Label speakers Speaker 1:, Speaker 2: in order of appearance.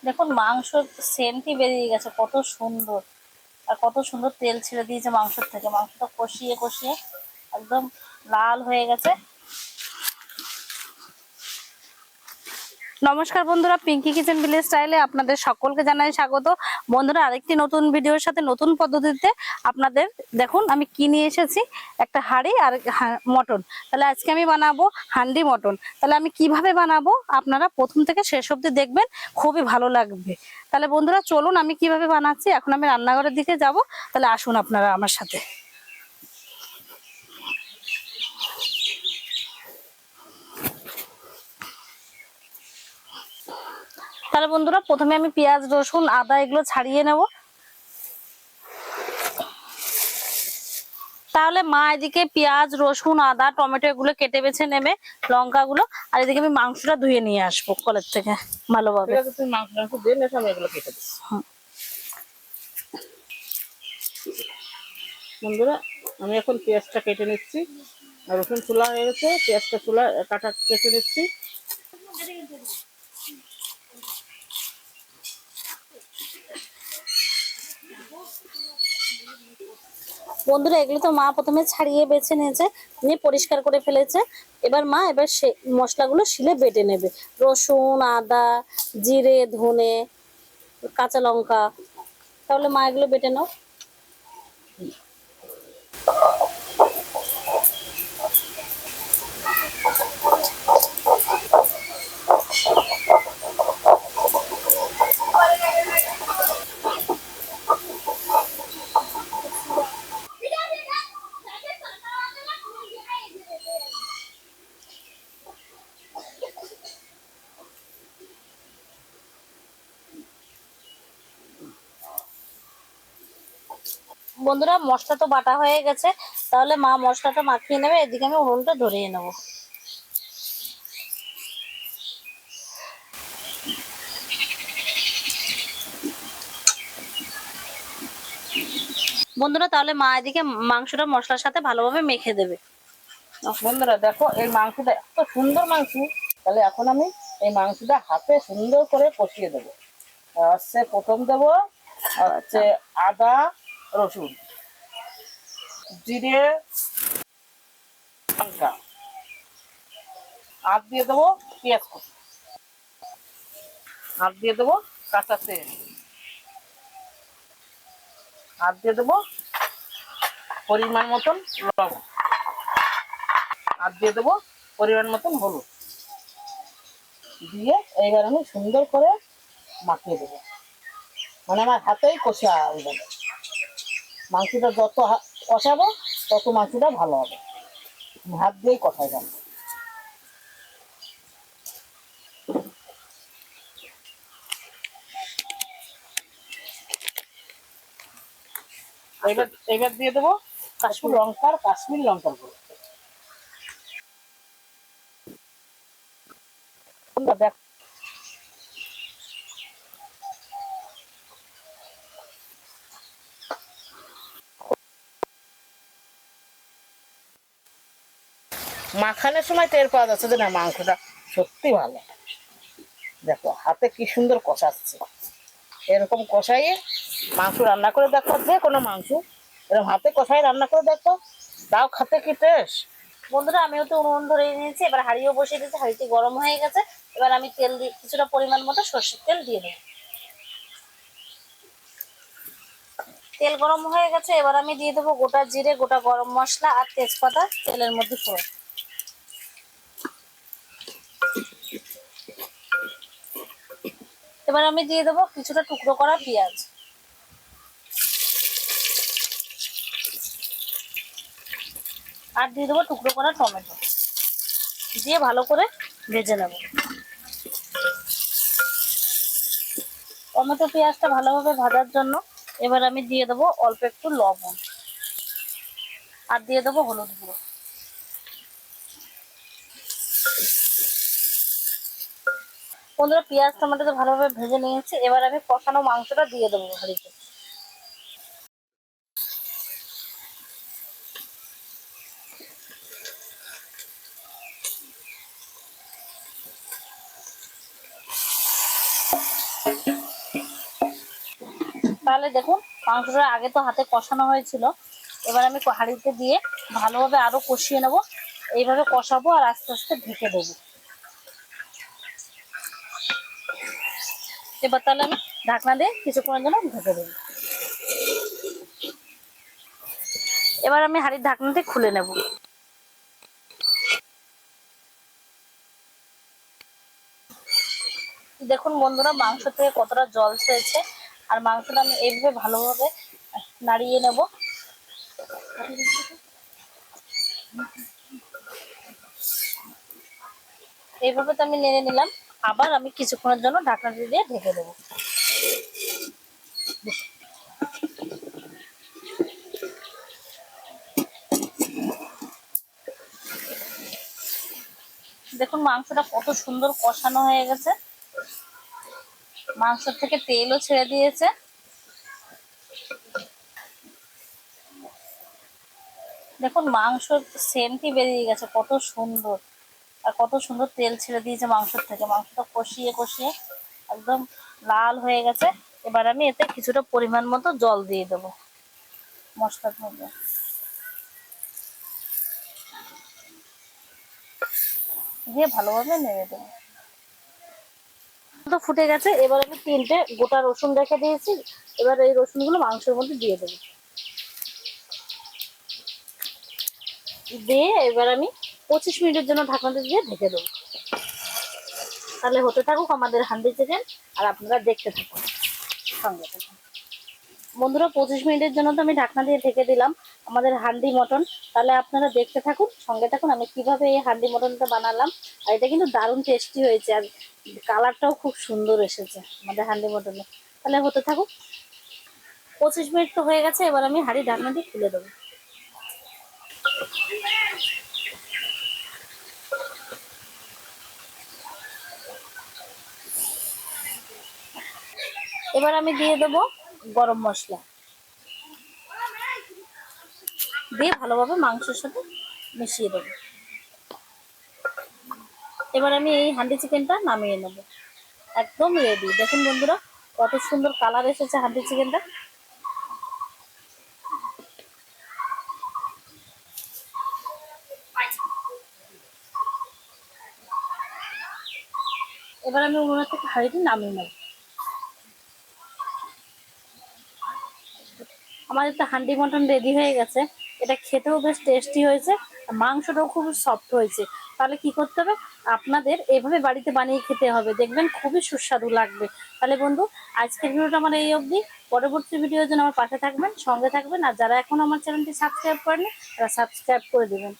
Speaker 1: দেখুন মাংসর সেন্টই বেরিয়ে গেছে, কত সুন্দর। আর কত সুন্দর তেল ছেড়ে দিয়েছে মাংসের থেকে। মাংসটা কষিয়ে কষিয়ে একদম লাল হয়ে গেছে। নমস্কার বন্ধুরা, পিঙ্কি কিচেন ভিলেজ স্টাইলে আপনাদের সকলকে জানাই স্বাগত। বন্ধুরা, আরেকটি নতুন ভিডিওর সাথে নতুন পদ্ধতিতে আপনাদের দেখুন আমি কি নিয়ে এসেছি, একটা হাঁড়ি আর মটন। তাহলে আজকে আমি বানাবো হান্ডি মটন। তাহলে আমি কিভাবে বানাবো আপনারা প্রথম থেকে শেষ অবধি দেখবেন, খুবই ভালো লাগবে। তাহলে বন্ধুরা চলুন আমি কিভাবে বানাচ্ছি। এখন আমি রান্নাঘরের দিকে যাব, তাহলে আসুন আপনারা আমার সাথে। তাহলে বন্ধুরা প্রথমে আমি পেঁয়াজ রসুন আদা এগুলো ছাড়িয়ে নেব। তাহলে মা এদিকে পেঁয়াজ রসুন আদা টমেটো এগুলো কেটে বেছে নেবে, লঙ্কাগুলো। আর এদিকে আমি মাংসটা ধুয়ে নিয়ে আসবো কলের থেকে ভালোভাবে।
Speaker 2: বন্ধুরা আমি এখন পেঁয়াজটা কেটে নিচ্ছি। রসুন চুলা হয়ে গেছে, পেঁয়াজটা চুলা কাটা কেটে নিচ্ছি।
Speaker 1: বন্ধুরা এগুলো তো মা প্রথমে ছাড়িয়ে বেছে নিয়েছে, নিয়ে পরিষ্কার করে ফেলেছে। এবার মা সে মশলাগুলো শিলে বেটে নেবে। রসুন আদা জিরে ধনে কাঁচা লঙ্কা। তাহলে মা এগুলো বেটে নাও। বন্ধুরা মশলা তো বাটা হয়ে গেছে, তাহলে মা মশলাটা মাখিয়ে নেবে। এদিকে আমি উনুনটা ধরিয়ে নেব। বন্ধুরা তাহলে মা এদিকে মাংসটা মশলার সাথে ভালোভাবে মেখে দেবে।
Speaker 2: বন্ধুরা দেখো এই মাংসটা এত সুন্দর মাংস। তাহলে এখন আমি এই মাংসটা হাতে সুন্দর করে কষিয়ে দেবো। হচ্ছে প্রথম দেবো হচ্ছে আদা রসুন জিরে লঙ্কা, আর দিয়ে দেবো পেঁয়াজ কুচি, আর দিয়ে দেবো কাঁচা তেল, আর দিয়ে দেবো পরিমাণ মতন লবণ, আর দিয়ে দেবো পরিমাণ মতন হলুদ দিয়ে এইবার আমি সুন্দর করে মাখিয়ে দেবো। মানে আমার হাতেই কষা হয়ে যাবে। মাংসটা যত কষাবো তত মাংসটা ভালো হবে। হাত দিয়েই কষাই যাবে। এবার এবার দিয়ে দেবো কাশ্মীর লঙ্কার গুঁড়ো। দেখ মাখানোর সময় টের পাওয়া যাচ্ছে যে না মাংসটা সত্যি ভালো। দেখো হাতে কি সুন্দর কষাচ্ছে। এরকম কষাইয়ে মাংস রান্না করে দেখো, যে কোনো মাংস এরকম হাতে কষাই রান্না করে দেখো, তাও খেতে কি টেস্ট।
Speaker 1: বন্ধুরা আমিও তো উনুন ধরে নিয়েছি, এবার হাঁড়িও বসিয়ে দিয়েছি, হাঁড়িটি গরম হয়ে গেছে। এবার আমি তেল দিয়ে কিছুটা পরিমাণ মতো সর্ষের তেল দিয়ে দেবো। তেল গরম হয়ে গেছে, এবার আমি দিয়ে দেবো গোটা জিরে গোটা গরম মশলা আর তেজপাতা তেলের মধ্যে ফোড়ন। এবার আমি দিয়ে দেবো কিছুটা টুকরো করা পেঁয়াজ, আর দিয়ে দেবো টুকরো করা টমেটো, দিয়ে ভালো করে ভেজে নেব। টমেটো পেঁয়াজটা ভালোভাবে ভাজার জন্য এবার আমি দিয়ে দেবো অল্প একটু লবণ, আর দিয়ে দেবো হলুদ গুঁড়ো। বন্ধুরা পেঁয়াজ টমেটো ভালোভাবে ভেজে নিয়েছি, এবার আমি কষানো মাংসটা দিয়ে দেবো হাঁড়িতে। তাহলে দেখুন মাংসটা আগে তো হাতে কষানো হয়েছিল, এবার আমি হাঁড়িতে দিয়ে ভালোভাবে আরো কষিয়ে নেব। এইভাবে কষাবো আর আস্তে আস্তে ঢেকে দেবো। এবার তাহলে আমি ঢাকনা দিয়ে কিছুক্ষণের জন্য ঢেকে দেবো। এবার আমি হাঁড়ির ঢাকনাটি খুলে নেব। দেখুন বন্ধুরা, মাংস থেকে কতটা জল ছেড়েছে। আর মাংসটা আমি এইভাবে ভালোভাবে নাড়িয়ে নেব। এইভাবে তো আমি নেড়ে নিলাম। আবার আমি কিছুক্ষণের জন্য ঢাকনাটি দিয়ে ঢেকে দেবো। দেখুন মাংসটা কত সুন্দর কষানো হয়ে গেছে, মাংস থেকে তেলও ছেড়ে দিয়েছে। দেখুন মাংসর সেন্টই বেরিয়ে গেছে কত সুন্দর, আর কত সুন্দর তেল ছেড়ে দিয়েছে মাংসের থেকে। মাংসটা কষিয়ে কষিয়ে একদম লাল হয়ে গেছে। এবার আমি এতে কিছুটা পরিমাণ মতো জল দিয়ে দেবো মশলার মধ্যে, দিয়ে ভালোভাবে নেড়ে দেবো। তো ফুটে গেছে। এবার আমি 3টে গোটা রসুন রেখে দিয়েছি, এবার এই রসুনগুলো মাংসের মধ্যে দিয়ে দেবো। দিয়ে এবার আমি 25 মিনিটের জন্য ঢাকনাটা দিয়ে ঢেকে দেবো। তাহলে হতে থাকুক আমাদের হান্ডি চিকেন, আর আপনারা দেখতে থাকুন, সঙ্গে থাকুন। বন্ধুরা 25 মিনিটের জন্য তো আমি ঢাকনা দিয়ে ঢেকে দিলাম আমাদের হান্ডি মটন। তাহলে আপনারা দেখতে থাকুন, সঙ্গে থাকুন আমি কিভাবে এই হান্ডি মটনটা বানালাম। আর এটা কিন্তু দারুণ টেস্টি হয়েছে, আর কালারটাও খুব সুন্দর এসেছে আমাদের হান্ডি মটনে। তাহলে হতে থাকুক। 25 মিনিট তো হয়ে গেছে, এবার আমি হাঁড়ি ঢাকনা দিয়ে খুলে দেবো। এবার আমি দিয়ে দেবো গরম মশলা, দিয়ে ভালোভাবে মাংসের সাথে মিশিয়ে দেবো। এবার আমি এই হান্ডি চিকেনটা নামিয়ে নেব। একদম রেডি। দেখুন বন্ধুরা কত সুন্দর কালার এসেছে হান্ডি চিকেনটা। এবার আমি উনুন থেকে হাঁড়িটি নামিয়ে নেব। আমাদের তো হান্ডি মটন রেডি হয়ে গেছে। এটা খেতেও বেশ টেস্টি হয়েছে, আর মাংসটাও খুব সফট হয়েছে। তাহলে কি করতে হবে, আপনাদের এভাবে বাড়িতে বানিয়ে খেতে হবে, দেখবেন খুবই সুস্বাদু লাগবে। তাহলে বন্ধু আজকের ভিডিওটা আমার এই অবধি। পরবর্তী ভিডিওর জন্য আমার পাশে থাকবেন, সঙ্গে থাকবেন, আর যারা এখন আমার চ্যানেলটি সাবস্ক্রাইব করেনি তারা সাবস্ক্রাইব করে দেবেন।